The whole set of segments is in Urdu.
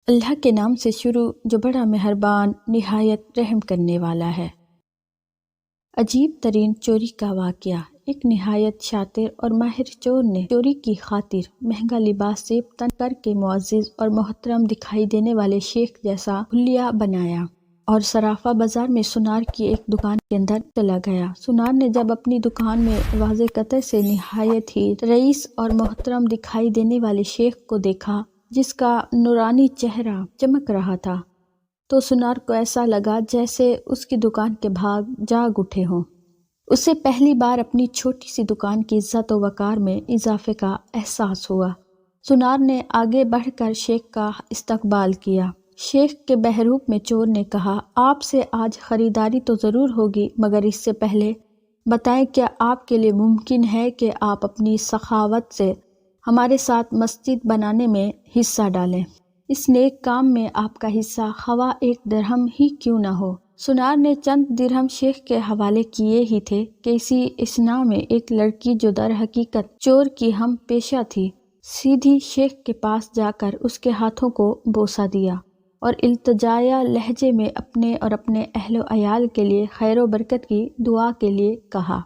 اللہ کے نام سے شروع جو بڑا مہربان نہایت رحم کرنے والا ہے۔ عجیب ترین چوری کا واقعہ۔ ایک نہایت شاطر اور ماہر چور نے چوری کی خاطر مہنگا لباس زیب تن کر کے معزز اور محترم دکھائی دینے والے شیخ جیسا حلیہ بنایا اور صرافہ بازار میں سونار کی ایک دکان کے اندر چلا گیا۔ سونار نے جب اپنی دکان میں واضح قطع سے نہایت ہی رئیس اور محترم دکھائی دینے والے شیخ کو دیکھا جس کا نورانی چہرہ چمک رہا تھا تو سونار کو ایسا لگا جیسے اس کی دکان کے بھاگ جاگ اٹھے ہوں۔ اسے پہلی بار اپنی چھوٹی سی دکان کی عزت و وقار میں اضافے کا احساس ہوا۔ سونار نے آگے بڑھ کر شیخ کا استقبال کیا۔ شیخ کے بہروپ میں چور نے کہا، آپ سے آج خریداری تو ضرور ہوگی، مگر اس سے پہلے بتائیں کیا آپ کے لیے ممکن ہے کہ آپ اپنی سخاوت سے ہمارے ساتھ مسجد بنانے میں حصہ ڈالیں؟ اس نیک کام میں آپ کا حصہ خواہ ایک درہم ہی کیوں نہ ہو۔ سونار نے چند درہم شیخ کے حوالے کیے ہی تھے کہ اسی اثنا میں ایک لڑکی جو در حقیقت چور کی ہم پیشہ تھی سیدھی شیخ کے پاس جا کر اس کے ہاتھوں کو بوسہ دیا اور التجائیہ لہجے میں اپنے اور اپنے اہل و عیال کے لیے خیر و برکت کی دعا کے لیے کہا۔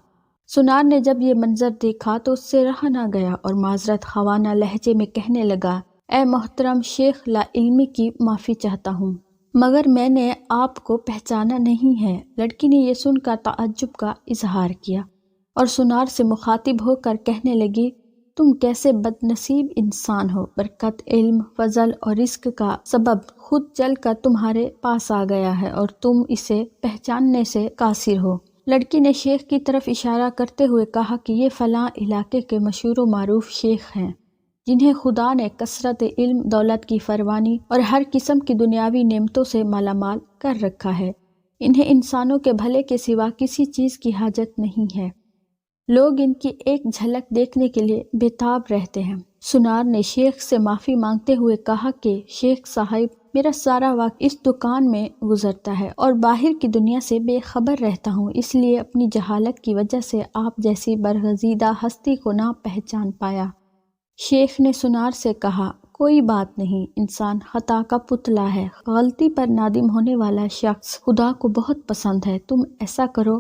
سونار نے جب یہ منظر دیکھا تو اس سے رہا نہ گیا اور معذرت خوانہ لہجے میں کہنے لگا، اے محترم شیخ، لا علمی کی معافی چاہتا ہوں، مگر میں نے آپ کو پہچانا نہیں ہے۔ لڑکی نے یہ سن کر تعجب کا اظہار کیا اور سونار سے مخاطب ہو کر کہنے لگی، تم کیسے بد نصیب انسان ہو، برکت، علم، فضل اور رزق کا سبب خود چل کر تمہارے پاس آ گیا ہے اور تم اسے پہچاننے سے قاصر ہو۔ لڑکی نے شیخ کی طرف اشارہ کرتے ہوئے کہا کہ یہ فلاں علاقے کے مشہور و معروف شیخ ہیں جنہیں خدا نے کثرت علم، دولت کی فراوانی اور ہر قسم کی دنیاوی نعمتوں سے مالا مال کر رکھا ہے۔ انہیں انسانوں کے بھلے کے سوا کسی چیز کی حاجت نہیں ہے۔ لوگ ان کی ایک جھلک دیکھنے کے لیے بےتاب رہتے ہیں۔ سونار نے شیخ سے معافی مانگتے ہوئے کہا کہ شیخ صاحب، میرا سارا وقت اس دکان میں گزرتا ہے اور باہر کی دنیا سے بے خبر رہتا ہوں، اس لیے اپنی جہالت کی وجہ سے آپ جیسی برگزیدہ ہستی کو نہ پہچان پایا۔ شیخ نے سونار سے کہا، کوئی بات نہیں، انسان خطا کا پتلا ہے، غلطی پر نادم ہونے والا شخص خدا کو بہت پسند ہے۔ تم ایسا کرو،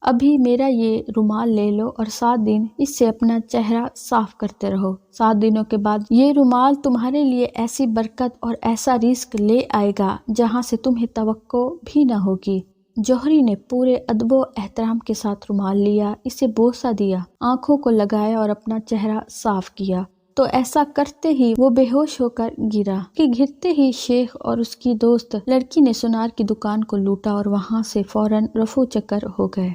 ابھی میرا یہ رومال لے لو اور 7 دن اس سے اپنا چہرہ صاف کرتے رہو۔ 7 دنوں کے بعد یہ رومال تمہارے لیے ایسی برکت اور ایسا رزق لے آئے گا جہاں سے تمہیں توقع بھی نہ ہوگی۔ جوہری نے پورے ادب و احترام کے ساتھ رومال لیا، اسے بوسہ دیا، آنکھوں کو لگایا اور اپنا چہرہ صاف کیا تو ایسا کرتے ہی وہ بے ہوش ہو کر گرا کہ گرتے ہی شیخ اور اس کی دوست لڑکی نے سونار کی دکان کو لوٹا اور وہاں سے فوراً رفو چکر ہو گئے۔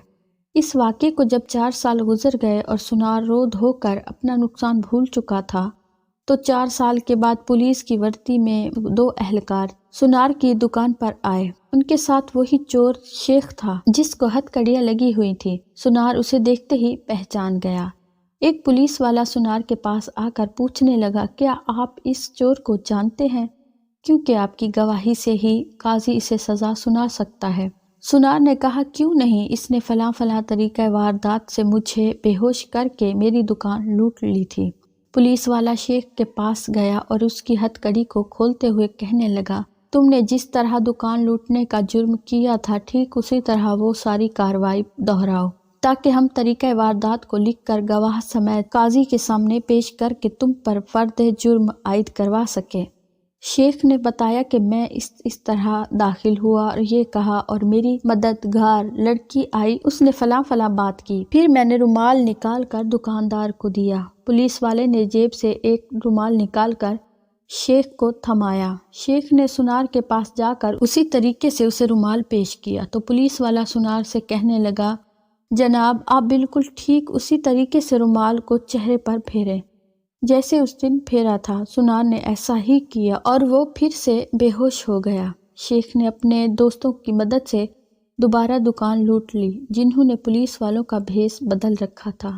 اس واقعے کو جب 4 سال گزر گئے اور سونار رو دھو کر اپنا نقصان بھول چکا تھا تو 4 سال کے بعد پولیس کی وردی میں 2 اہلکار سونار کی دکان پر آئے۔ ان کے ساتھ وہی چور شیخ تھا جس کو ہتھکڑیاں لگی ہوئی تھی۔ سونار اسے دیکھتے ہی پہچان گیا۔ ایک پولیس والا سونار کے پاس آ کر پوچھنے لگا، کیا آپ اس چور کو جانتے ہیں؟ کیونکہ آپ کی گواہی سے ہی قاضی اسے سزا سنا سکتا ہے۔ سونار نے کہا، کیوں نہیں، اس نے فلاں فلاں طریقہ واردات سے مجھے بے ہوش کر کے میری دکان لوٹ لی تھی۔ پولیس والا شیخ کے پاس گیا اور اس کی ہتھکڑی کو کھولتے ہوئے کہنے لگا، تم نے جس طرح دکان لوٹنے کا جرم کیا تھا ٹھیک اسی طرح وہ ساری کارروائی دہراؤ تاکہ ہم طریقہ واردات کو لکھ کر گواہ سمیت قاضی کے سامنے پیش کر کے تم پر فرد جرم عائد کروا سکیں۔ شیخ نے بتایا کہ میں اس طرح داخل ہوا اور یہ کہا اور میری مددگار لڑکی آئی، اس نے فلاں فلاں بات کی، پھر میں نے رومال نکال کر دکاندار کو دیا۔ پولیس والے نے جیب سے ایک رومال نکال کر شیخ کو تھمایا۔ شیخ نے سونار کے پاس جا کر اسی طریقے سے اسے رومال پیش کیا تو پولیس والا سونار سے کہنے لگا، جناب آپ بالکل ٹھیک اسی طریقے سے رومال کو چہرے پر پھیریں جیسے اس دن پھیرا تھا۔ سونار نے ایسا ہی کیا اور وہ پھر سے بے ہوش ہو گیا۔ شیخ نے اپنے دوستوں کی مدد سے دوبارہ دکان لوٹ لی جنہوں نے پولیس والوں کا بھیس بدل رکھا تھا۔